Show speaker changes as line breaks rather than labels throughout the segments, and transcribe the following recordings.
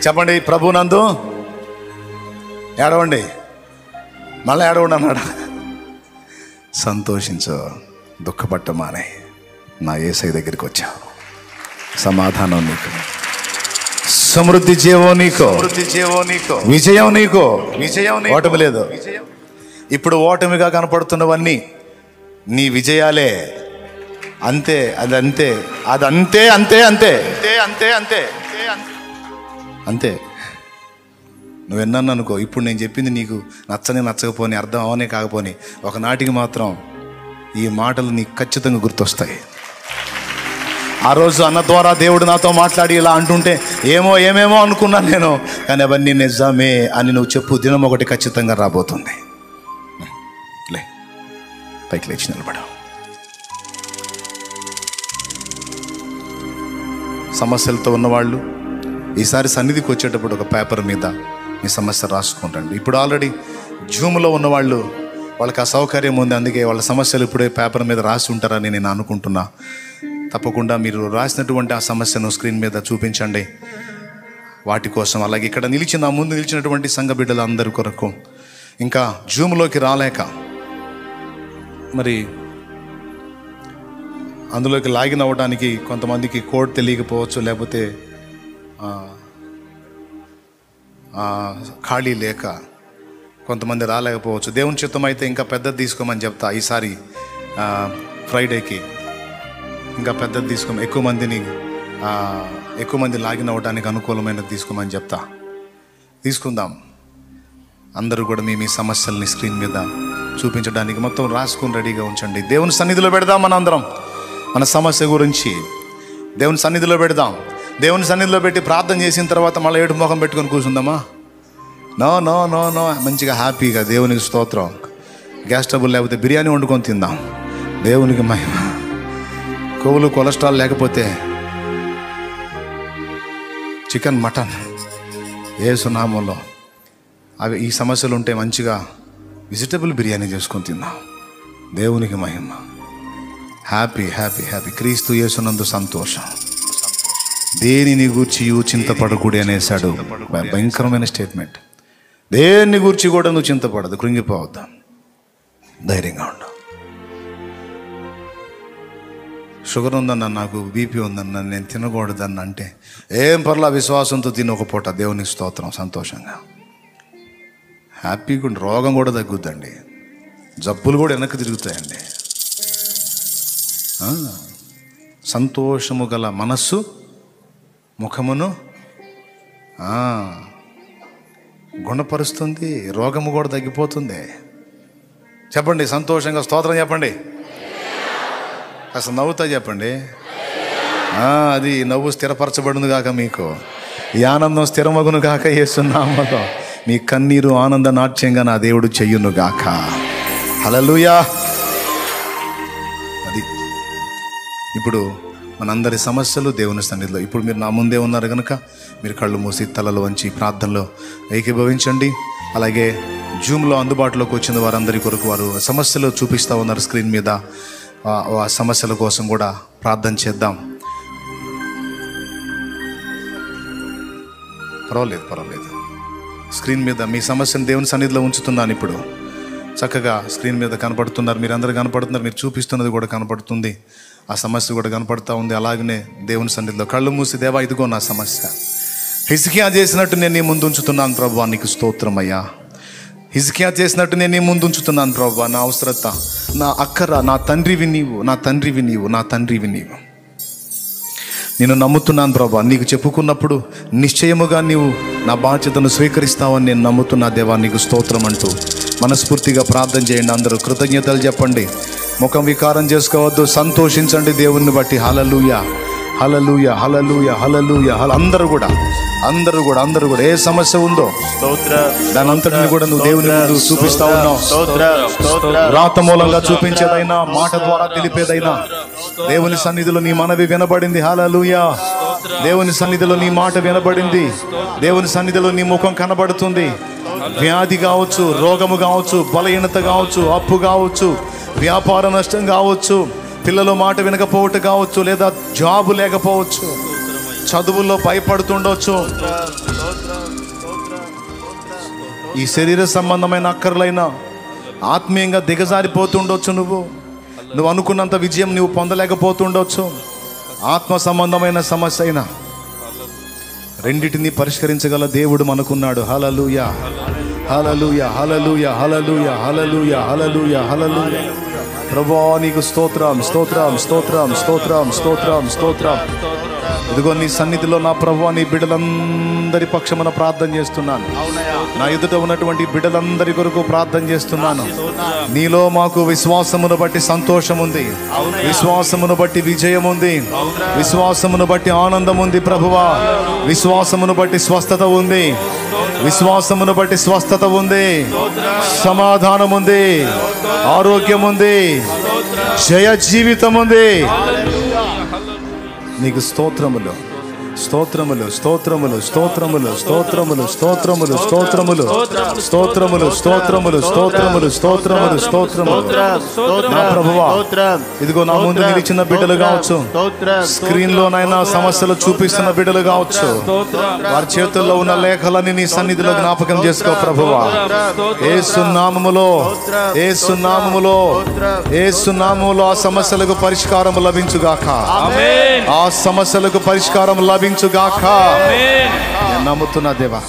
చెప్పండి, ప్రభునందు ఏడవండి, మళ్ళీ ఏడవండి అన్నాడు. సంతోషించు, దుఃఖపట్టమానే, నా యేసయ్య దగ్గరికి వచ్చావు. సమాధానం నీకు, సమృద్ధి జీవం నీకు, విజయం నీకు. ఓటమి లేదు. ఇప్పుడు ఓటమిగా కనపడుతున్నవన్నీ నీ విజయాలే. అంతే, అది అంతే, అది అంతే అంతే అంతే అంతే అంతే అంతే. నువ్వు విన్నాను అనుకో, ఇప్పుడు నేను చెప్పింది నీకు నచ్చకపోని, అర్థం అవనే కాకపోని, ఒకనాటికి మాత్రం ఈ మాటలు నీకు ఖచ్చితంగా గుర్తొస్తాయి. ఆ రోజు అన్న ద్వారా దేవుడు నాతో మాట్లాడి ఇలా అంటుంటే ఏమేమో అనుకున్నాను నేను, కానీ అవన్నీ నిజమే అని నువ్వు చెప్పు. దినం ఒకటి ఖచ్చితంగా రాబోతుంది. లే, పైకి లేచి నిలబడు. సమస్యలతో ఉన్నవాళ్ళు ఈసారి సన్నిధికి వచ్చేటప్పుడు ఒక పేపర్ మీద మీ సమస్య రాసుకుంటండి. ఇప్పుడు ఆల్రెడీ జూమ్లో ఉన్నవాళ్ళు, వాళ్ళకి ఆ సౌకర్యం ఉంది, అందుకే వాళ్ళ సమస్యలు ఇప్పుడే పేపర్ మీద రాసి ఉంటారని నేను అనుకుంటున్నా. తప్పకుండా మీరు రాసినటువంటి ఆ సమస్యను స్క్రీన్ మీద చూపించండి వాటి కోసం. అలాగే ఇక్కడ నా ముందు నిలిచినటువంటి సంఘ బిడ్డలు అందరి కొరకు, ఇంకా జూమ్లోకి రాలేక మరి అందులోకి లాగిన్ అవ్వడానికి కొంతమందికి కోడ్ తెలియకపోవచ్చు, లేకపోతే ఖాళీ లేక కొంతమంది రాలేకపోవచ్చు. దేవుని చిత్తం అయితే ఇంకా పెద్దది తీసుకోమని చెప్తా. ఈసారి ఫ్రైడేకి ఇంకా పెద్దది తీసుకోమని, ఎక్కువ మంది లాగిన్ అవ్వడానికి అనుకూలమైనది తీసుకోమని చెప్తా. తీసుకుందాం. అందరూ కూడా మీ సమస్యల్ని స్క్రీన్ మీద చూపించడానికి మొత్తం రాసుకుని రెడీగా ఉంచండి. దేవుని సన్నిధిలో పెడదాం. మనందరం మన సమస్య గురించి దేవుని సన్నిధిలో పెడదాం. దేవుని సన్నిధిలో పెట్టి ప్రార్థన చేసిన తర్వాత మళ్ళీ ఏడు ముఖం పెట్టుకొని కూర్చుందామా? No no no no. మంచిగా హ్యాపీగా దేవునికి స్తోత్రం. గ్యాస్ ట్రబుల్ లేకపోతే బిర్యానీ వండుకొని తిందాం. దేవునికి మహిమ. కొవ్వులు కొలెస్ట్రాల్ లేకపోతే చికెన్, మటన్, యేసు నామములో అవి ఈ సమస్యలు ఉంటే మంచిగా వెజిటబుల్ బిర్యానీ చేసుకొని తిందాం. దేవునికి మహిమ. Happy happy happy. క్రీస్తు యేసునందు సంతోషం. దేనిని గూర్చి చింతపడకూడి అనేసాడు. భయంకరమైన స్టేట్మెంట్. దేన్ని గూర్చి కూడా నువ్వు చింతపడదు, కృంగిపోవద్దు, ధైర్యంగా ఉండు. షుగర్ ఉందన్న, నాకు బీపీ ఉందన్న, నేను తినకూడదన్న అంటే ఏం పర్లా, విశ్వాసంతో తిని ఒక పూట దేవునికి స్తోత్రం. సంతోషంగా హ్యాపీగా ఉండి రోగం కూడా తగ్గుద్దండి, జబ్బులు కూడా వెనక్కి తిరుగుతాయండి. సంతోషము గల మనస్సు ముఖమును గుణపరుస్తుంది, రోగము కూడా తగ్గిపోతుంది. చెప్పండి సంతోషంగా స్తోత్రం చెప్పండి. అసలు నవ్వుతా చెప్పండి. అది నవ్వు స్థిరపరచబడును గాక, మీకు ఈ ఆనందం స్థిరమగును గాక. యేసునామములో మీ కన్నీరు ఆనంద నాట్యంగా నా దేవుడు చెయ్యును గాక. హల్లెలూయా. అది ఇప్పుడు మనందరి సమస్యలు దేవుని సన్నిధిలో. ఇప్పుడు మీరు నా ముందే ఉన్నారు కనుక మీరు కళ్ళు మూసి తలలు వంచి ప్రార్థనలో ఏకీభవించండి. అలాగే జూమ్లో అందుబాటులోకి వచ్చిన వారందరి కొరకు వారు సమస్యలు చూపిస్తూ ఉన్నారు స్క్రీన్ మీద. ఆ సమస్యల కోసం కూడా ప్రార్థన చేద్దాం. పర్వాలేదు. స్క్రీన్ మీద మీ సమస్యను దేవుని సన్నిధిలో ఉంచుతున్నాను. ఇప్పుడు చక్కగా స్క్రీన్ మీద కనపడుతున్నారు, మీరందరూ కనపడుతున్నారు, మీరు చూపిస్తున్నది కూడా కనపడుతుంది, ఆ సమస్య కూడా కనపడుతూ ఉంది. అలాగనే దేవుని సన్నిధిలో కళ్ళు మూసి, దేవా ఇదిగో నా సమస్య, హిజ్కియా చేసినట్టు నేను నీ ముందు ఉంచుతున్నాను ప్రభువా, నీకు స్తోత్రమయ్యా. హిజ్కియా చేసినట్టు నేను నీ ముందు ఉంచుతున్నాను ప్రభువా. నా అవసరత, నా అక్కర, నా తండ్రివి నీవు, నా తండ్రివి నీవు, నా తండ్రివి నీవు. నేను నమ్ముతున్నాను ప్రభువా, నీకు చెప్పుకున్నప్పుడు నిశ్చయముగా నీవు నా బాధ్యతను స్వీకరిస్తావని నేను నమ్ముతున్నా దేవా, నీకు స్తోత్రం అంటూ మనస్ఫూర్తిగా ప్రార్థన చేయండి. అందరూ కృతజ్ఞతలు చెప్పండి, ముఖం వికారం చేసుకోవద్దు, సంతోషించండి దేవుణ్ణి బట్టి. హల్లెలూయా హల్లెలూయా హల్లెలూయా హల్లెలూయా. అందరూ కూడా ఏ సమస్య ఉందో దాని అంతటిని కూడా నువ్వు దేవుని ముందు చూపిస్తా ఉన్నావు. రాత మూలంగా చూపించేదైనా, మాట ద్వారా తెలిపేదైనా దేవుని సన్నిధిలో నీ మనవి వినబడింది. హల్లెలూయా. దేవుని సన్నిధిలో నీ మాట వినబడింది, దేవుని సన్నిధిలో నీ ముఖం కనబడుతుంది. వ్యాధి కావచ్చు, రోగము కావచ్చు, బలహీనత కావచ్చు, అప్పు కావచ్చు, వ్యాపార నష్టం కావచ్చు, పిల్లల మాట వినకపోవటం కావచ్చు, లేదా జాబు లేకపోవచ్చు, చదువుల్లో భయపడుతుండొచ్చు, ఈ శరీర సంబంధమైన అక్కర్లైనా ఆత్మీయంగా దిగజారిపోతుండొచ్చు, నువ్వు అనుకున్నంత విజయం నువ్వు పొందలేకపోతుండొచ్చు. ఆత్మ సంబంధమైన సమస్య అయినా రెండిటిని పరిష్కరించగల దేవుడు మనకున్నాడు. హల్లెలూయా, హల్లెలూయా, హల్లెలూయా, హల్లెలూయా, హల్లెలూయా, హల్లెలూయా, హల్లెలూయా. ప్రభువా నీకు స్తోత్రం, స్తోత్రం, స్తోత్రం, స్తోత్రం, స్తోత్రం, స్తోత్రం. ఇదిగో నీ సన్నిధిలో నా ప్రభువా నీ బిడ్డలందరి పక్షమున ప్రార్థన చేస్తున్నాను. నా ఎదుట ఉన్నటువంటి బిడ్డలందరి కొరకు ప్రార్థన చేస్తున్నాను. నీలో మాకు విశ్వాసమును బట్టి సంతోషం ఉంది, విశ్వాసమును బట్టి విజయం ఉంది, విశ్వాసమును బట్టి ఆనందం ఉంది ప్రభువా. విశ్వాసమును బట్టి స్వస్థత ఉంది, విశ్వాసమును బట్టి స్వస్థత ఉంది, సమాధానం ఉంది, ఆరోగ్యం ఉంది, జయ జీవితం ఉంది. నీకు స్తోత్రములు, స్తోత్రములు, స్తోత్రములు, స్తోత్రములు, స్తోత్రములు, స్తోత్రములు, స్తోత్రములు, స్తోత్రములు, స్తోత్రములు, స్తోత్రములు, స్తోత్రములు, స్తోత్రములు. నా ప్రభువా ఇదిగో నా ముందు నిలిచిన బిడ్డలు కావచ్చు, స్క్రీన్ లోనైనా సమస్యలు చూపిస్తున్న బిడ్డలు కావచ్చు, వారి చేతుల్లో ఉన్న లేఖలని నీ సన్నిధిలో జ్ఞాపకం చేసుకో ప్రభువా. యేసు నామములో, యేసు నామములో, యేసు నామములో ఆ సమస్యలకు పరిష్కారం లభించుగాక, ఆ సమస్యలకు పరిష్కారం లభించుగాక. నేను నమ్ముతున్నా దేవా.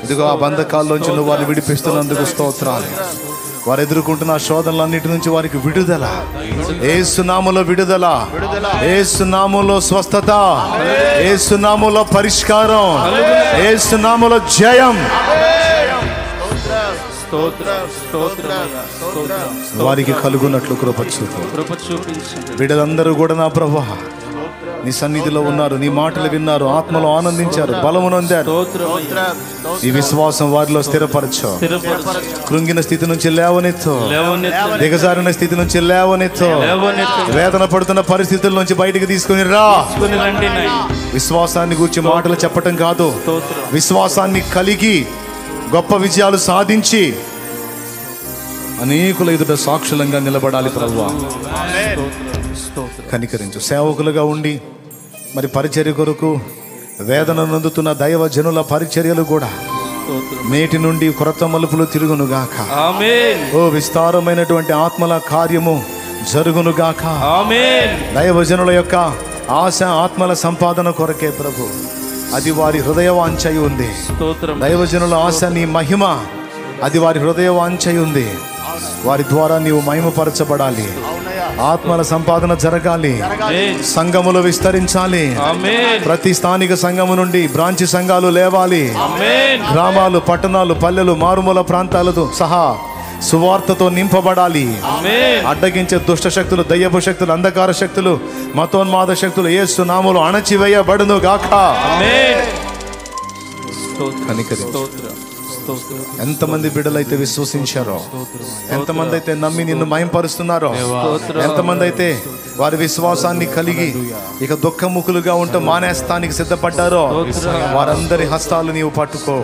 ఇదిగో ఆ బంధకాల్లోంచి నువ్వు వారిని విడిపిస్తున్నందుకు స్తోత్రాలు. వారు ఎదుర్కొంటున్న శోధనలన్నిటి నుంచి వారికి విడుదల, యేసు నామములో విడుదల, యేసు నామములో స్వస్థత, యేసు నామములో పరిష్కారం, యేసు నామములో జయం. వారికి కలుగునట్లు కృప చూపు. బిడ్డలందరూ కూడా నా ప్రభువా నీ సన్నిధిలో ఉన్నారు, నీ మాటలు విన్నారు, ఆత్మలో ఆనందించారు, బలము నొందారు. ఈ విశ్వాసం వారిలో స్థిరపరచు. కృంగిన స్థితి నుంచి లేవనెత్తు, దిగజారిన స్థితి నుంచి లేవనెత్తు, వేదన పడుతున్న పరిస్థితుల నుంచి బయటికి తీసుకుని రా. విశ్వాసాన్ని గురించి మాటలు చెప్పటం కాదు, విశ్వాసాన్ని కలిగి గొప్ప విజయాలు సాధించి అనేకుల ఎదుట సాక్షులంగా నిలబడాలి ప్రభువా. కనికరించు. సేవకులుగా ఉండి మరి పరిచర్య కొరకు వేదన నొందుతున్న దైవ జనుల పరిచర్యలు కూడా నేటి నుండి కొత్త మలుపులు తిరుగునుగాక. ఓ విస్తారమైనటువంటి ఆత్మల కార్యము జరుగునుగాక. దైవజనుల యొక్క ఆశ ఆత్మల సంపాదన కొరకే ప్రభు, అది వారి హృదయ వాంఛై ఉంది. దైవజనుల ఆశ నీ మహిమ, అది వారి హృదయ వాంఛై ఉంది. వారి ద్వారా నీవు మహిమపరచబడాలి, ఆత్మల సంపాదన జరగాలి, సంఘములు విస్తరించాలి. ప్రతి స్థానిక సంఘము నుండి బ్రాంచి సంఘాలు లేవాలి. గ్రామాలు, పట్టణాలు, పల్లెలు, మారుమూల ప్రాంతాలతో సహా సువార్తతో నింపబడాలి. అడ్డగించే దుష్ట శక్తులు, దయ్యపు శక్తులు, అంధకార శక్తులు, మతోన్మాద శక్తులు యేసు నామములో అణచివేయబడును గాక. ఎంతమంది బిడ్డలైతే విశ్వసించారో, ఎంతమంది అయితే నమ్మి నిన్ను మహింపరుస్తున్నారో, ఎంతమంది అయితే వారి విశ్వాసాన్ని కలిగి ఇక దుఃఖముఖులుగా ఉంటూ మానేస్తానికి సిద్ధపడ్డారో, వారందరి హస్తాలు నీవు పట్టుకో,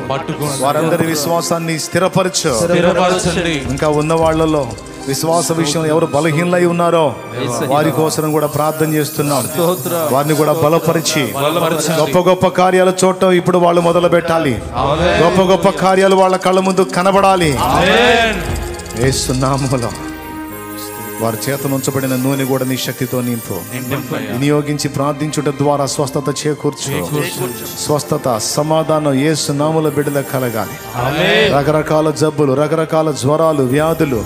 వారందరి విశ్వాసాన్ని స్థిరపరచు. ఇంకా ఉన్న వాళ్ళలో విశ్వాస విషయంలో ఎవరు బలహీనలై ఉన్నారో వారి కోసం కూడా ప్రార్థన చేస్తున్నాం. వారిని కూడా బలపరిచి గొప్ప గొప్ప కార్యాలు చూడటం ఇప్పుడు వాళ్ళు మొదలు పెట్టాలి. గొప్ప గొప్ప కార్యాలు వాళ్ళ కళ్ళ ముందు కనబడాలి. యేసు నామములో వారి చేత ఉంచబడిన నూనె కూడా నీ శక్తితో నింపు. వినియోగించి ప్రార్థించుట ద్వారా స్వస్థత చేకూర్చు. స్వస్థత, సమాధానం యేసు నామములో బిడ్డలకు కలగాలి. రకరకాల జబ్బులు, రకరకాల జ్వరాలు, వ్యాధులు,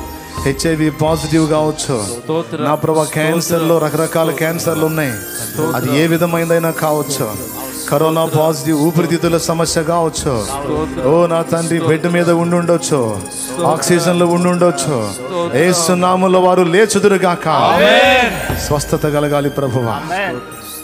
HIV పాజిటివ్ కావచ్చు నా ప్రభా, క్యాన్సర్లో రకరకాల క్యాన్సర్లు ఉన్నాయి, అది ఏ విధమైనదైనా కావచ్చు. కరోనా పాజిటివ్, ఊపిరితిత్తుల సమస్య కావచ్చు. ఓ నా తండ్రి, బెడ్ మీద ఉండుండొచ్చు, ఆక్సిజన్లో ఉండుండొచ్చు. యేసు నామములో వారు లేచుదురుగాక. స్వస్థత కలగాలి ప్రభువా.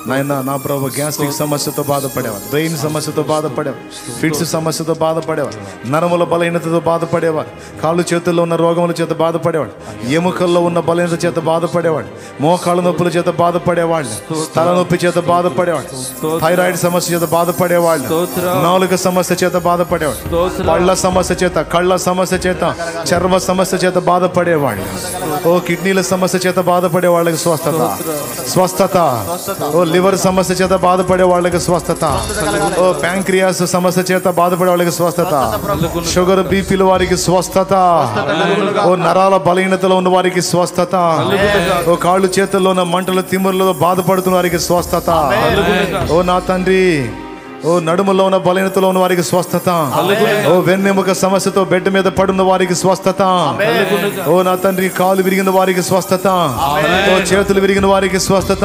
నాయన నా ప్రభు, గ్యాస్ట్రిక్ సమస్యతో బాధపడేవారు, బ్రెయిన్ సమస్యతో బాధపడేవారు, ఫిట్స్ సమస్యతో బాధపడేవారు, నరముల బలహీనతతో బాధపడేవారు, కాళ్ళు చేతుల్లో ఉన్న రోగముల చేత బాధపడేవాడు, ఎముకల్లో ఉన్న బలహీనత చేత బాధపడేవాడు, మోకాళ్ళ నొప్పుల చేత బాధపడేవాళ్ళు, తలనొప్పి చేత బాధపడేవాడు, థైరాయిడ్ సమస్య చేత బాధపడేవాళ్ళు, నాలుక సమస్య చేత బాధపడేవాడు, పళ్ళ సమస్య చేత, కళ్ళ సమస్య చేత, చర్మ సమస్య చేత బాధపడేవాళ్ళు, ఓ కిడ్నీల సమస్య చేత బాధపడే వాళ్ళకి స్వస్థత, స్వస్థత. ఓ లివర్ సమస్య చేత బాధపడే వాళ్ళకి స్వస్థత. ఓ ప్యాంక్రియాస్ సమస్య చేత బాధపడే వాళ్ళకి స్వస్థత. షుగర్ బీపీల వారికి స్వస్థత. ఓ నరాల బలహీనతలో ఉన్న వారికి స్వస్థత. ఓ కాళ్ళు చేతుల్లో ఉన్న మంటలు తిమ్ముర్లతో బాధపడుతున్న వారికి స్వస్థత. ఓ నా తండ్రి, ఓ నడుములో ఉన్న బలహీనతలో ఉన్న వారికి స్వస్థత. ఓ వెన్నెముక సమస్యతో బెడ్ మీద పడున్న వారికి స్వస్థత. ఓ నా తండ్రి, కాలు విరిగిన వారికి స్వస్థత. ఓ చేతులు విరిగిన వారికి స్వస్థత.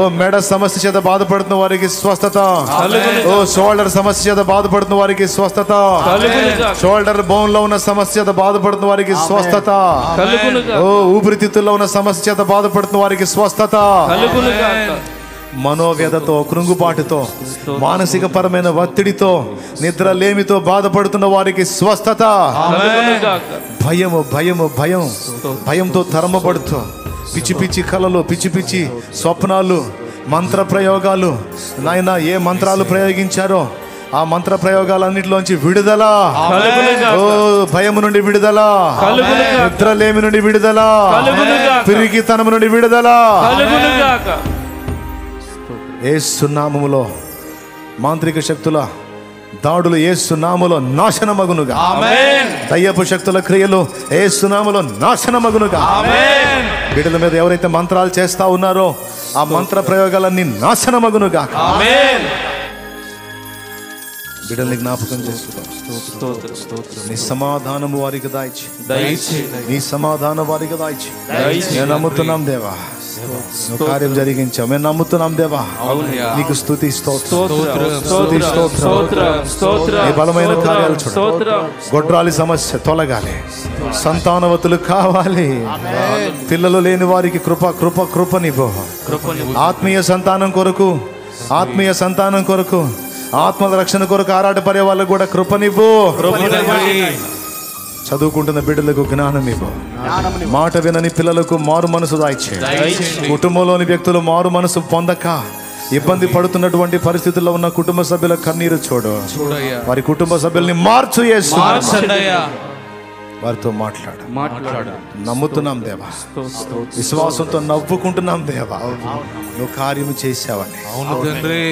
ఓ మెడ సమస్య చేత బాధపడుతున్న వారికి స్వస్థత. ఓ షోల్డర్ సమస్య చేత బాధపడుతున్న వారికి స్వస్థత. షోల్డర్ బోన్ లో ఉన్న సమస్య చేత బాధపడుతున్న వారికి స్వస్థత. ఓ ఊపిరితిత్తుల్లో ఉన్న సమస్య చేత బాధపడుతున్న వారికి స్వస్థత. మనోవ్యధతో, కృంగుపాటుతో, మానసిక పరమైన ఒత్తిడితో, నిద్ర లేమితో బాధపడుతున్న వారికి స్వస్థత. భయము భయము భయం భయంతో తరమబడుతూ పిచ్చి పిచ్చి కలలు, పిచ్చి పిచ్చి స్వప్నాలు, మంత్ర ప్రయోగాలు, నాయన ఏ మంత్రాలు ప్రయోగించారో ఆ మంత్ర ప్రయోగాలన్నిటిలోంచి విడుదల. ఓ భయము నుండి విడుదల, నిద్రలేమి నుండి విడుదల, పిరికితనము నుండి విడుదల. యేసు నామములో మాంత్రిక శక్తుల దాడులు యేసు నామములో నాశనమగునుగా. దయ్యపు శక్తుల క్రియలు యేసు నామములో నాశనమగునుగా. బిడ్డల మీద ఎవరైతే మంత్రాలు చేస్తా ఉన్నారో ఆ మంత్ర ప్రయోగాలన్నీ నాశనమగునుగా. బిడ్డల్ని జ్ఞాపకం చేసుకో. నీ సమాధానము వారికి దాయిచి, నీ సమాధానం వారికి దాయిచి. నేను నమ్ముతున్నాం దేవా, నువ్వు కార్యం జరిగించావు. మేము నమ్ముతున్నాం దేవా, నీకు స్తుతి నీ బలమైన కార్యాలు చూడు. గొడ్రాలి సమస్య తొలగాలి, సంతానవతులు కావాలి, పిల్లలు లేని వారికి కృప కృప కృపనివ్వు. ఆత్మీయ సంతానం కొరకు, ఆత్మీయ సంతానం కొరకు, ఆత్మల రక్షణ కొరకు ఆరాటపడే వాళ్ళకు కూడా కృపనివ్వు. చదువుకుంటున్న బిడ్డలకు జ్ఞానం ఇవ్వు. మాట వినని పిల్లలకు మారు మనసు దాయిచే. కుటుంబంలోని వ్యక్తులు మారు మనసు పొందక ఇబ్బంది పడుతున్నటువంటి పరిస్థితుల్లో ఉన్న కుటుంబ సభ్యుల కన్నీరు చూడు. వారి కుటుంబ సభ్యుల్ని మార్చు యేసు. వారితో మాట్లాడు. నమ్ముతున్నాం దేవా, విశ్వాసంతో నవ్వుకుంటున్నాం దేవా, నువ్వు కార్యము చేసావని,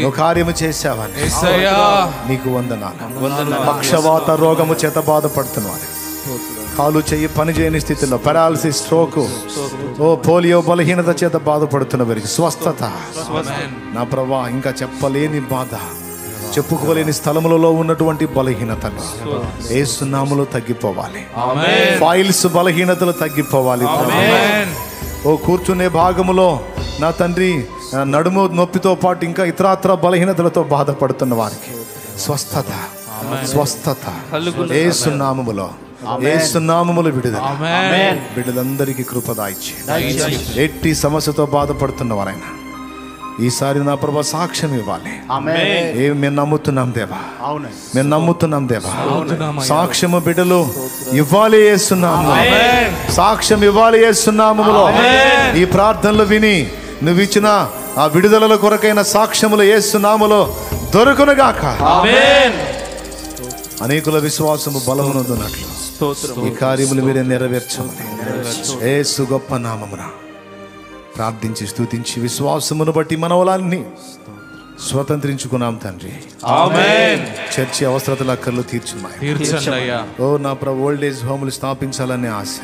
నువ్వు కార్యము చేసావని నీకు వందనాలు. పక్షవాత రోగము చేత బాధపడుతున్నారు, కాలు చెయ్యి పని చేయని స్థితిలో, పారాలసిస్, స్ట్రోక్, ఓ పోలియో బలహీనత చేత బాధపడుతున్న వారికి స్వస్థత. నా ప్రభా, ఇంకా చెప్పలేని బాధ, చెప్పుకోలేని స్థలములలో ఉన్నటువంటి బలహీనతలు యేసు నామములో తగ్గిపోవాలి. ఫైల్స్ బలహీనతలు తగ్గిపోవాలి. ఓ కూర్చునే భాగములో నా తండ్రి నడుము నొప్పితో పాటు ఇంకా ఇతరాత్ర బలహీనతలతో బాధపడుతున్న వారికి స్వస్థత, స్వస్థత యేసు నామములో, యేసు నామములో విడుదల. బిడ్డలందరికీ కృప దాయిచి, ఎట్టి సమస్యతో బాధపడుతున్న వారైనా ఈసారి నా ప్రభా సాక్ష్యం ఇవ్వాలి. మేము నమ్ముతున్నాం దేవా, మేము నమ్ముతున్నాం దేవా. సాక్ష్యము బిడ్డలు ఇవ్వాలి యేసునామములో, సాక్ష్యం ఇవ్వాలి యేసునామములో. ఈ ప్రార్థనలు విని నువ్వు ఇచ్చిన ఆ విడుదల కొరకైన సాక్ష్యములు యేసునామములో దొరుకునుగాక. అనేకుల విశ్వాసము బలమునందునట్లు ఈ కార్యములు మీరే నెరవేర్చమని యేసు గొప్ప నామమున ప్రార్థించి స్తుతించి విశ్వాసమును బట్టి మనవలాన్ని స్వతంత్రించుకున్నాం తండ్రి. ఆమేన్. చర్చి అవసరతల అక్కర్లు తీర్చున్నాయి. ఓ నా ప్రభు, ఓల్డ్ ఏజ్ హోములు స్థాపించాలనే ఆశ.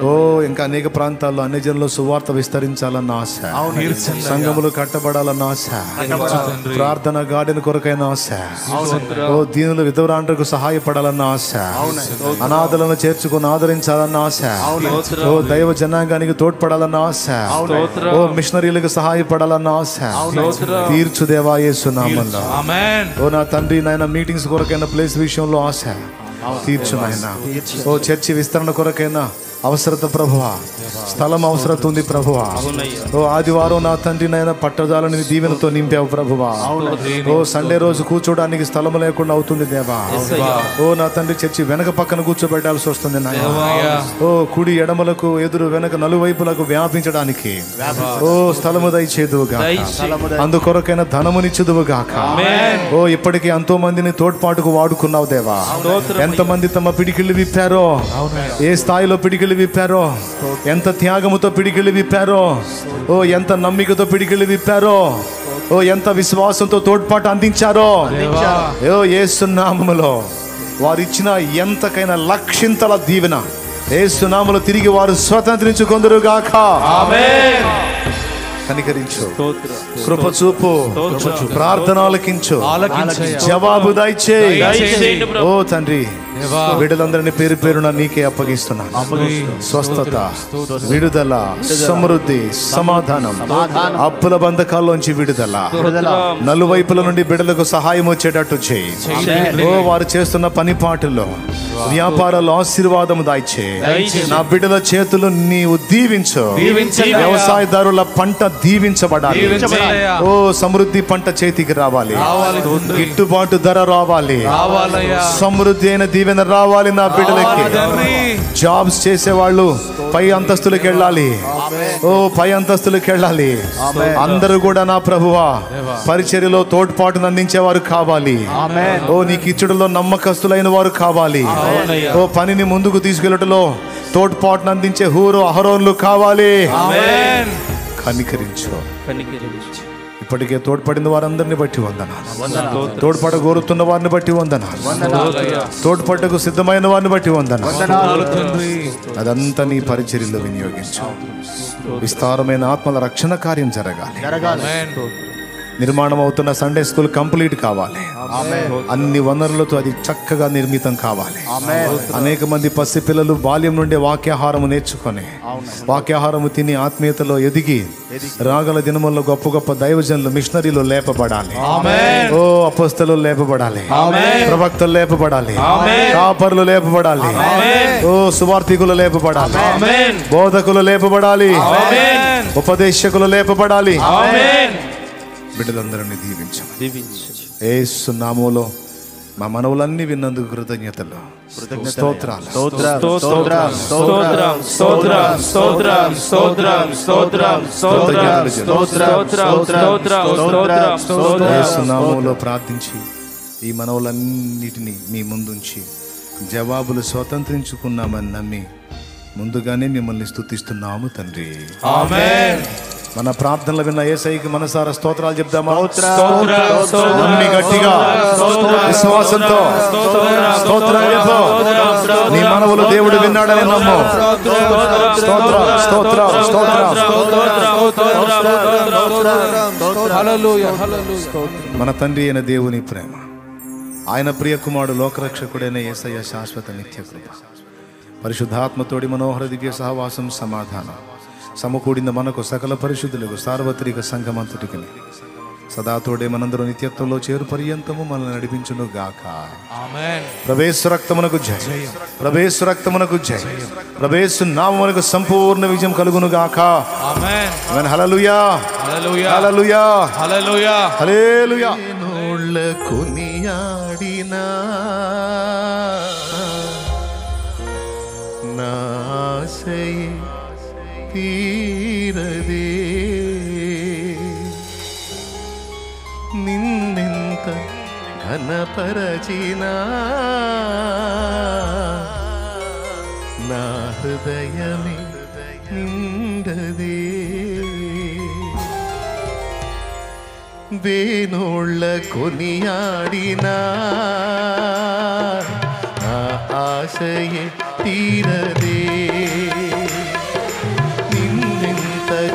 ఓ ఇంకా అనేక ప్రాంతాల్లో అన్ని జనులు సువార్త విస్తరించాలన్న ఆశ. సంఘములు కట్టబడాలన్న ఆశ. ప్రార్థన గార్డెన్ కొరకైన ఆశ. ఓ దీనుల విధవరాండ్రకు సహాయపడాలన్న ఆశ. అనాథలను చేర్చుకుని ఆదరించాలన్న ఆశ. ఓ దైవ జనాంగానికి తోడ్పడాలన్న ఆశ. ఓ మిషనరీలకు సహాయపడాలన్న ఆశ. తీర్చుదేవా యేసు నామములో. ఓ నా తండ్రి నాయన, మీటింగ్స్ కొరకైనా ప్లేస్ విషయంలో ఆశ తీర్చు నాయన. ఓ చర్చి విస్తరణ కొరకైనా అవసరత ప్రభువా, స్థలం అవసరత ఉంది ప్రభువా. ఓ ఆదివారం నా తండ్రి నాయన పట్టజాలని దీవెనతో నింపావు ప్రభువా. ఓ సండే రోజు కూర్చోడానికి స్థలం లేకుండా అవుతుంది దేవా. ఓ నా తండ్రి, చర్చి వెనక పక్కన కూర్చోబెట్టాల్సి వస్తుంది నాయన. ఓ కుడి ఎడమలకు ఎదురు వెనక నలువైపులకు వ్యాపించడానికి ఓ స్థలము దయచేదువుగా, అందుకొరకైనా ధనమునిచ్చుదువుగాక. ఓ ఇప్పటికీ ఎంతో మందిని తోడ్పాటుకు వాడుకున్నావు దేవా. ఎంతమంది తమ పిడికిళ్ళు విప్పారో, ఏ స్థాయిలో పిడికిళ్ళు పిడికిళ్ళు విప్పారో, ఎంత త్యాగముతో పిడికిళ్ళు విప్పారో, ఓ ఎంత నమ్మికతో పిడికిళ్ళు విప్పారో, ఓ ఎంత విశ్వాసంతో తోడ్పాటు అందించారో. ఓ యేసు నామములో వారిచ్చిన ఎంతకైనా లక్షింతల దీవెన యేసు నామములో తిరిగి వారు స్వతంత్రించుకొందురుగాక. ఆమేన్. కనికరించు, కృప చూపు, ప్రార్థన ఆలకించు, జవాబు దయచేయి. ఓ తండ్రి, బిడ్డలందరినీ పేరు పేరున నీకే అప్పగిస్తున్నాను. స్వస్థత, విడుదల, సమృద్ధి, సమాధానం, అప్పుల బంధకాల్లోంచి విడుదల, నలువైపుల నుండి బిడ్డలకు సహాయం వచ్చేటట్టు చేయి. ఓ వారు చేస్తున్న పని పాటల్లో, వ్యాపారాలు ఆశీర్వాదం దాయిచేయి. నా బిడ్డల చేతులు నీవు దీవించు. వ్యవసాయదారుల పంట దీవించబడాలి. ఓ సమృద్ధి పంట చేతికి రావాలి, గిట్టుబాటు ధర రావాలి, సమృద్ధి అయిన దీవెన రావాలి. నా బిడ్డలకి జాబ్స్ చేసేవాళ్ళు పై అంతస్తులకు వెళ్ళాలి. ఓ పై అంతస్తులకు వెళ్ళాలి. అందరూ కూడా నా ప్రభువా పరిచర్యలో తోడ్పాటును అందించేవారు కావాలి. ఓ నీకు ఇచ్చుడులో నమ్మకస్తులైన వారు కావాలి. ఓ పనిని ముందుకు తీసుకెళ్ళటంలో తోడ్పాటును అందించే హూరు అహరోన్లు కావాలి. కనికరించు. ఇప్పటికే తోడ్పడిన వారందరిని బట్టి వందనాలు. తోడ్పడ కోరుతున్న వారిని బట్టి వందనాలు. తోడ్పడకు సిద్ధమైన వారిని బట్టి వందనాలు. అదంతా నీ పరిచర్యలో వినియోగించు. విస్తారమైన ఆత్మల రక్షణ కార్యం జరగాలి. నిర్మాణం అవుతున్న సండే స్కూల్ కంప్లీట్ కావాలి. అన్ని వనరులతో అది చక్కగా నిర్మితం కావాలి. అనేక మంది పసిపిల్లలు బాల్యం నుండి వాక్యాహారము నేర్చుకొని వాక్యాహారము తిని ఆత్మీయతలో ఎదిగి రాగల దినముల్లో గొప్ప గొప్ప దైవజనులు మిషనరీలు లేపబడాలి. ఓ అపోస్తలు లేపబడాలి, ప్రవక్తలు లేపబడాలి, కాపరులు లేపబడాలి, ఓ సువార్థికులు లేపబడాలి, బోధకులు లేపబడాలి, ఉపదేశకులు లేపబడాలి. బిడ్డలందరినీ దీవించు. యేసు నామములో మా మనవులన్నీ విన్నందుకు కృతజ్ఞతలు, స్తోత్రాలు. యేసు నామములో ప్రార్థించి ఈ మనవులన్నిటినీ మీ ముందుంచి జవాబులు స్వతంత్రించుకున్నామని నమ్మి ముందుగానే మిమ్మల్ని స్తుతిస్తున్నాము తండ్రి. ఆమేన్. మన ప్రార్థనలు విన్న యేసయ్యకి మనసారా స్తోత్రాలు చెప్దామా? నమ్మి గట్టిగా విశ్వాసంతో స్తోత్రాలు చెప్పు. నీ మనవులు దేవుడు విన్నాడని నమ్ము. మన తండ్రి అయిన దేవుని ప్రేమ, ఆయన ప్రియ కుమారుడు లోకరక్షకుడైన యేసయ్య శాశ్వత నిత్య కృప, పరిశుద్ధాత్మతోడి మనోహర దివ్య సహవాసం, సమాధానం సమకూడిన మనకు సకల పరిశుద్ధులకు సార్వత్రిక సంఘమంతటికి సదాతోడే మనందరూ నిత్యత్వంలో చేరు పర్యంతము మనల్ని నడిపించును గాక. ప్రవేశ రక్తమునకు జయ, ప్రవేశ రక్తమునకు జయ, ప్రవేశ నామమునకు సంపూర్ణ విజయం కలుగును గాక. ఆమేన్. హల్లెలూయా, హల్లెలూయా, హల్లెలూయా, హల్లెలూయా. కొనియాడినా నాశయ తీరదే, నిన్నెంత ఘనపరచినా నా హృదయమే నిండదే. వేణోళ్ళ కొనియాడినా నా ఆశయే తీరదే,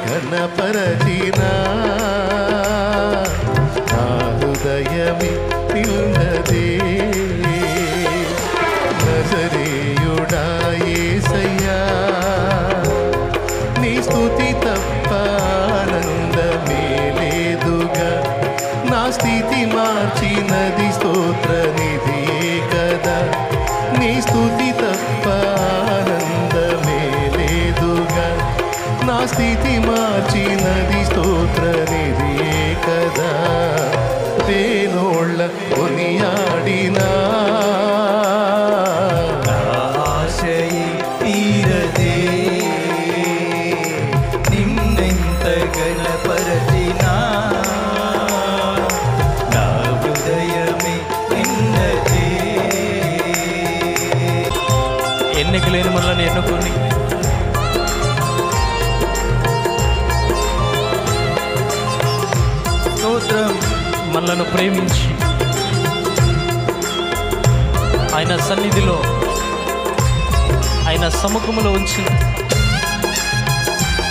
ఘనపరచినా నా హృదయమే నిన్నదే. నజరేయుడా యేసయ్యా, నీ స్తుతి తప్ప ఆనందమే లేదుగా. నా స్థితి మార్చినది స్తోత్ర నిధియే కదా. నీ స్తుతి తప్ప ఆనందమే లేదుగా. నా స్థితి మార్చినది స్తోత్ర నిధియే కదా. వేణోళ్ళ కొనియాడినా ఆశయే తీరదే, నిన్నెంత ఘనపరచినా నా హృదయమే నిన్నదే. ఎన్నిక లేని మనల్ని ఎన్నుకొని
మనలను ప్రేమించి ఆయన సన్నిధిలో ఆయన సముఖములో ఉంచిన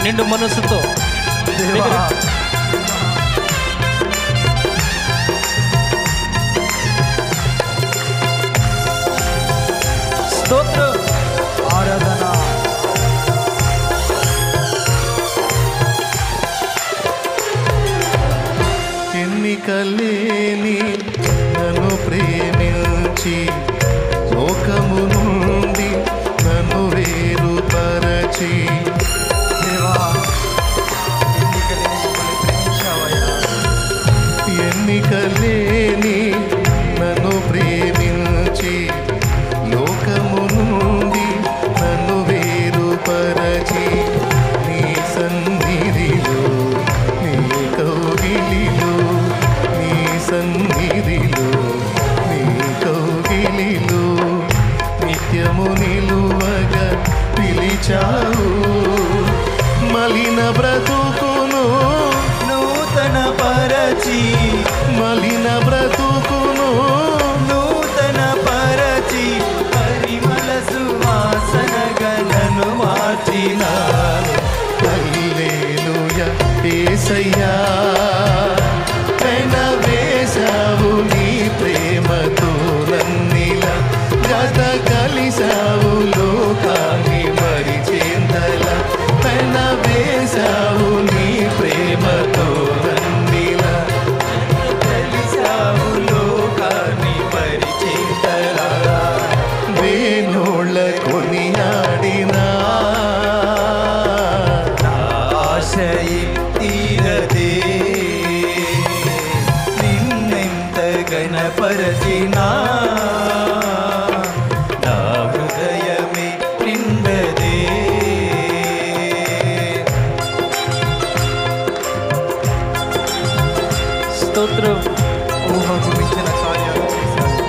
నిండు మనసుతో స్తోత్రం
ఆరాధన.
ఎన్నికలేని నన్ను ప్రేమించి లోకము నుండి నన్ను వేరుపరచి ఎన్నికలేని నన్ను ప్రేమించి లోకము నుండి నన్ను వేరుపరచి నీ సన్నిధిలో నీ కౌగిలిలో నీ సన్నిధిలో నీ కౌగిలిలో నిత్యము నిలువగా పిలిచావు. మలిన బ్రతుకును
నూతన పరచి
మలిన బ్రతుకును
నూతన పరచి పరిమళ సువాసనగా నన్ను మార్చినారు.
హల్లెలూయా యేసయ్యా వేశావు నీ ప్రేమతో నన్నిలా జత కలిసావు లోకాన్ని మరిచేందలా వేశావు నీ ప్రేమతో నన్నిలా
కలిసావు లోకాన్ని పరిచేందలా
వేణోళ్ళ కొనియాడినా
ఆశయి తీరదే నిన్నెంత గణపరచినా నా హృదయమే నిండదే.
స్తోత్రం.
ఊహకు మించిన కార్యాలు చేశాడు.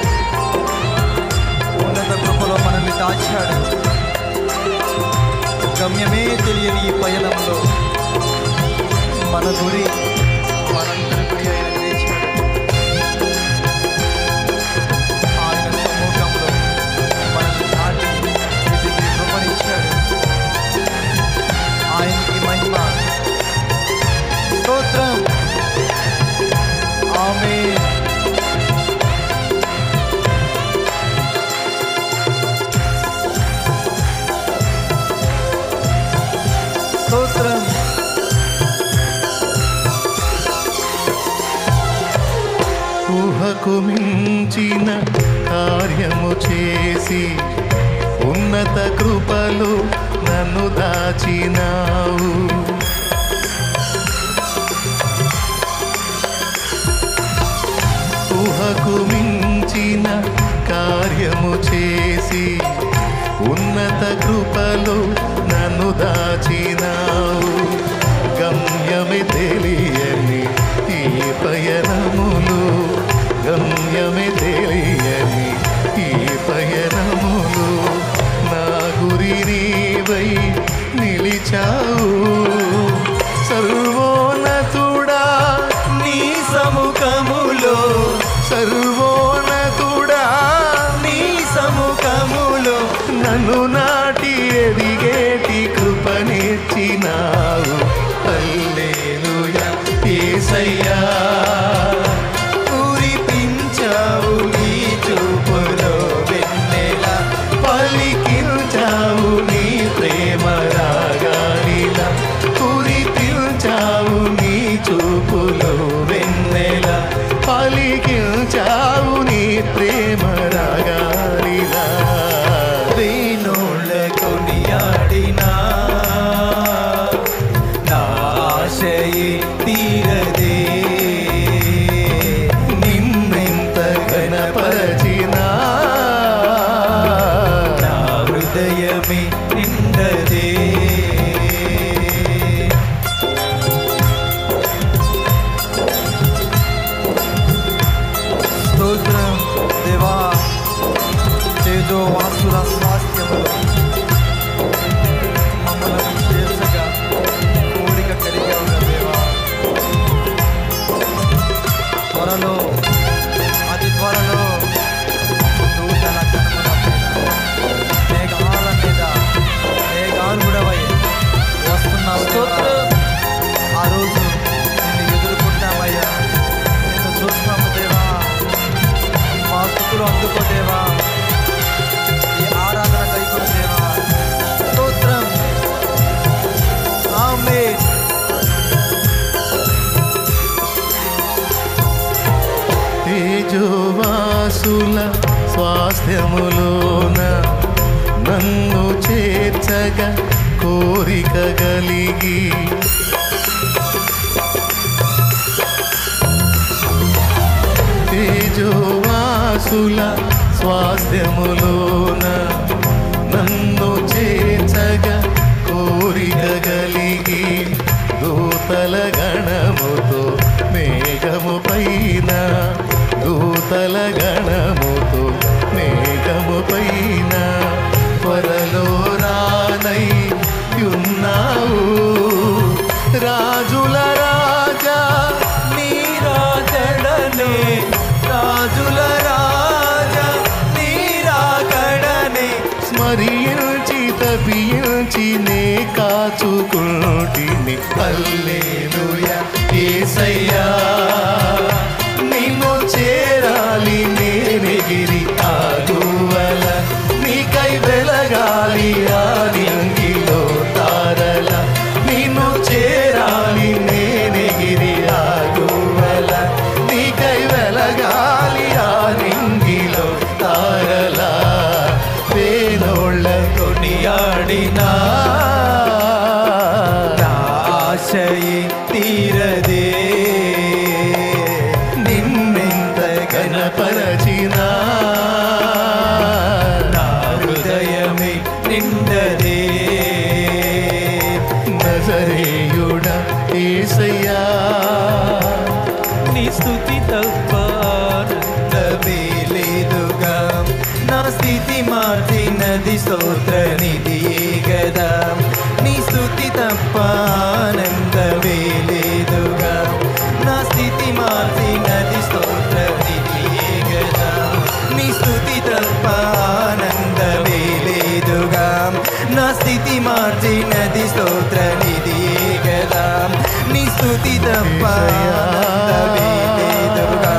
ఉన్నత కృపలో మనల్ని దాచాడు. గమ్యమే తెలియని ఈ పయనంలో మన గురి మనందరి గురి ఆయన లేచాడు. ఆయన సమ్ముఖంలో మనల్ని దాటి ఇది కృపనిచ్చాడు. ఆయనకి మహిమ. స్తోత్రం. ఆమేన్. స్తోత్రం.
ఊహకు మించిన కార్యము చేసి ఉన్నత కృపలో నన్ను దాచినావు. ఊహకు మించిన కార్యము చేసి ఉన్నత కృపలో నన్ను దాచినావు. గమ్యమే తెలియని ఈ పయనములు గమ్యమే తెలియని ఈ పయనములు నా గురి నీవై నిలిచావు. సర్వోన్నతుడా
నీ సముఖములో
సర్వోన్నతుడా
నీ సముఖములో
నన్ను నాటి ఎదిగేటి కృపనిచ్చినావు. హల్లెలూయా యేసయ్యా
కురిపించావు నీ చూపులో వెన్నెల
పలికించావు నీ ప్రేమ రాగాలిలా కురిపించావు నీ చూపులో వెన్నెల పలికించావు నీ ప్రేమ రాగాలిలా
వేణోళ్ళ కొనియాడినా నా ఆశయే తీరదే
నిన్నెంత ఘనపరచినా
నా హృదయమే నిండదే. స్తోత్రం దేవా. తేజో వాసుల స్వాస్థ్యములో మమ్మల్ని చేర్చగా కోరిక కలిగావు దేవా. త్వరలో స్థుతులు అందుకో దేవా. ఈ ఆరాధన కైకొను దేవా. స్తోత్రం. ఆమేన్.
తేజోవాసుల స్వాస్థ్యములోన నన్ను చేర్చగా కోరిక కలిగి తేజోవాసుల స్వాస్థ్యములోన నన్ను చేర్చగా కోరిక కలిగి దూతల గణముతో మేఘము పైన దూతల గణముతో మేఘము పైన త్వరలో రానై ఉన్నావు రాజుల రాజా
నీరాకడనే రాజుల రాజా నీరాకడనే
స్మరించి తపించి నే కాచుకుంటిని హల్లెలూయా యేసయ్యా నిన్ను చేరాలి నేనెగిరి ఆగువల నీకై వెలగాలి ఆ నింగిలో తారల నిన్ను చేరాలి నేనెగిరి ఆగువల నీకై వెలగాలి ఆ నింగిలో తారల వేనోళ్ళ కొనియాడినా
ఆశయే తీరదే
నిన్నెంత గణపరచినా
నా హృదయమే నిండదే
నజరేయుడా యేసయ్యా
నీ స్తుతి తప్ప
ఆనందమే లేదుగా నా స్థితి మార్చినది స్తోత్ర నిధియే గదా నీ స్తుతి తప్ప ఆనందమే లేదుగా నా స్థితి మార్చినది స్తోత్ర నిధియే గదా నీ స్తుతి తప్ప ఆనందమే లేదుగా నా స్థితి మార్చినది స్తోత్ర నిధియే గదా నీ స్తుతి తప్ప ఆనందమే లేదుగా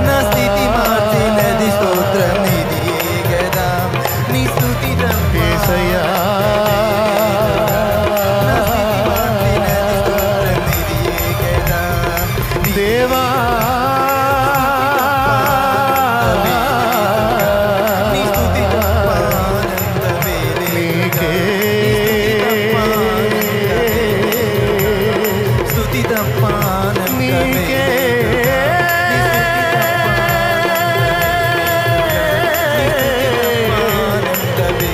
నా స్థితి మార్చినది స్తోత్ర నిధియే గదా నీ స్తుతి తప్ప
యేసయ్యా
నా స్థితి మార్చినది స్తోత్ర నిధియే గదా
దేవా
నీ స్తుతి తప్ప ఆనందమే
నీకే
స్తుతి తప్ప ఆనందమే
నీకే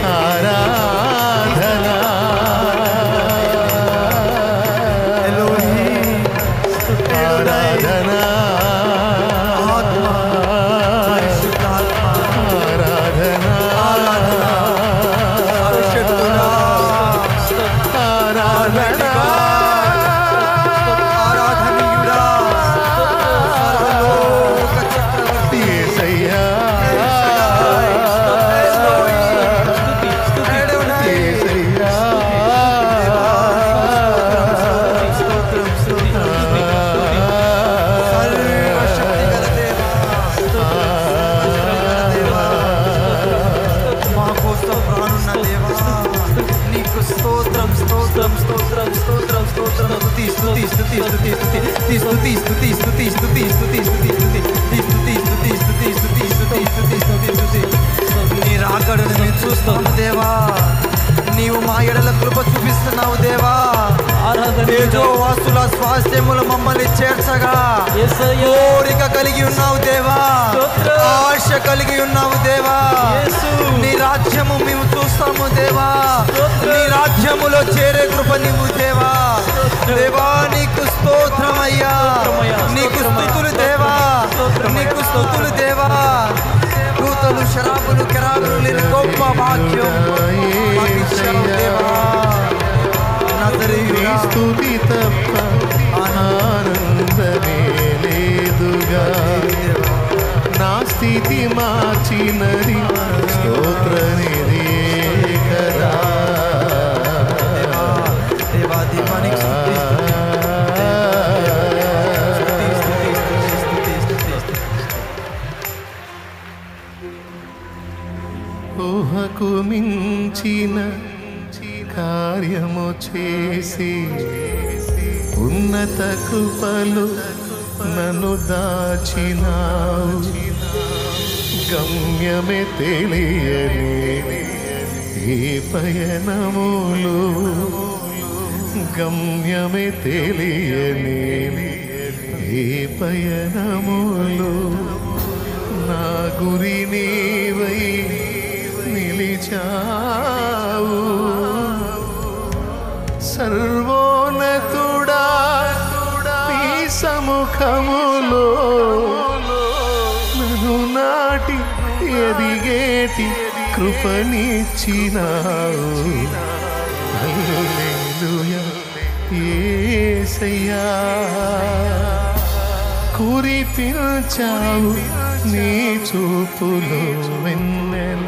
ఆరాధనా ఆరాధనా ఆరాధనా ఆరాధనా యేసయ్యా యేసయ్యా
మా కోసం రానున్న దేవా నీకు స్తోత్రం స్తోత్రం స్తోత్రం స్తోత్రం స్తోత్రం స్తుతి స్తుతి స్తుతి స్తుతి స్తుతి స్తుతి స్తుతి స్తుతి స్తుతి స్తుతి స్తుతి స్తుతి స్తుతి స్తుతి స్తుతి స్తుతి స్తుతి స్తుతి స్తుతి నీ రాకడను మేము చూస్తాము దేవా నీవు మా ఎడల కృప చూపిస్తున్నావు దేవా
ఆరాధన
తేజో వాసుల స్వాస్థ్యములు మమ్మల్ని చేర్చగా
యేసయ్యా
కోరిక కలిగి ఉన్నావు దేవా
స్తోత్రం.
ఆశ కలిగి ఉన్నావు దేవా
యేసు.
నీ రాజ్యము మేము చూస్తాము దేవా
స్తోత్రం.
నీ రాజ్యములో చేరే కృప నీవు దేవా దేవా నీకు స్తోత్రమయ్యా
స్తోత్రమయ్యా.
నీకు
స్తోత్రమయ్యా.
స్తుతులు దేవా
స్తోత్రమయ్యా.
నీకు స్తుతులు దేవా దూతలు శరాబులు కెరాబులు లేని గొప్ప భాగ్యం మాకు ఇచ్చావు దేవా నజరేయుడా.
స్తుతి తప్ప ఆనందమే లేదుగా నా స్థితి మార్చినది స్తోత్రనిదే కదా
దేవా దీపానికి స్తుతి స్తుతి స్తుతి స్తుతి స్తుతి స్తుతి స్తుతి.
ఊహకు మించిన కార్యము చేసి ఉన్నత కృపలు నన్ను దాచినావు. గమ్యమే తెలియని ఈ పయనములు, గమ్యమే తెలియని ఈ పయనములు, నా గురి నీవై నిలిచావు. సర్వోన్నతుడా నీ సముఖములో నన్ను నాటి ఎదిగేటి కృపనిచ్చినావు. హల్లెలూయా యేసయ్యా. కురిపించావు నీ చూపులో వెన్నెల,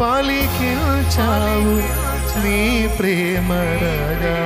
పలికించావు నీ ప్రేమ రాగా.